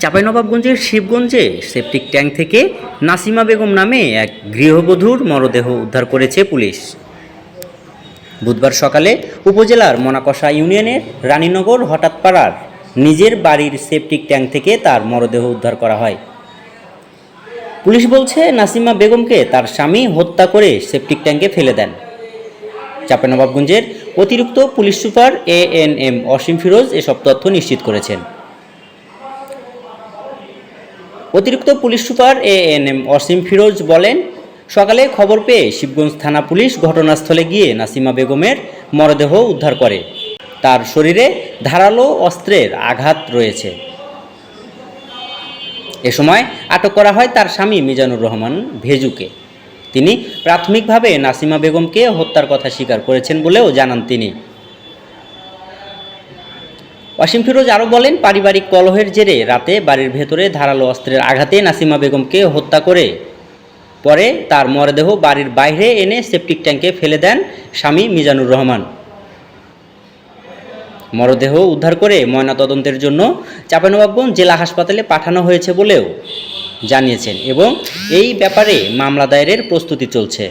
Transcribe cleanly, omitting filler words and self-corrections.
চাঁপাইনবাবগঞ্জের শিবগঞ্জে septic tank থেকে নাসিমা বেগম নামে এক গৃহবধূর মরদেহ উদ্ধার করেছে পুলিশ। বুধবার সকালে উপজেলার মোনাকষা ইউনিয়নের রানীনগর হঠাৎপাড়ার নিজের বাড়ির সেপটিক ট্যাঙ্ক থেকে তার মরদেহ উদ্ধার করা হয়। পুলিশ বলছে, নাসিমা বেগমকে তার স্বামী হত্যা করে সেপটিক ট্যাঙ্কে ফেলে দেন। চাঁপাইনবাবগঞ্জের অতিরিক্ত পুলিশ সুপার ANM অসীম ফিরোজ এসব তথ্য নিশ্চিত করেছেন। অতিরিক্ত পুলিশ সুপার ANM অসীম ফিরোজ বলেন, সকালে খবর পেয়ে শিবগঞ্জ থানা পুলিশ ঘটনাস্থলে গিয়ে নাসিমা বেগমের মরদেহ উদ্ধার করে। তার শরীরে ধারালো অস্ত্রের আঘাত রয়েছে। এ সময় আটক করা হয় তার স্বামী মিজানুর রহমান ভেজুকে। তিনি প্রাথমিকভাবে নাসিমা বেগমকে হত্যার কথা স্বীকার করেছেন বলেও জানান তিনি। অসীম ফিরোজ আরও বলেন, পারিবারিক কলহের জেরে রাতে বাড়ির ভেতরে ধারালো অস্ত্রের আঘাতে নাসিমা বেগমকে হত্যা করে পরে তার মরদেহ বাড়ির বাইরে এনে সেপটিক ট্যাঙ্কে ফেলে দেন স্বামী মিজানুর রহমান। মরদেহ উদ্ধার করে ময়নাতদন্তের জন্য চাঁপাইনবাবগঞ্জ জেলা হাসপাতালে পাঠানো হয়েছে বলেও জানিয়েছেন এবং এই ব্যাপারে মামলা দায়েরের প্রস্তুতি চলছে।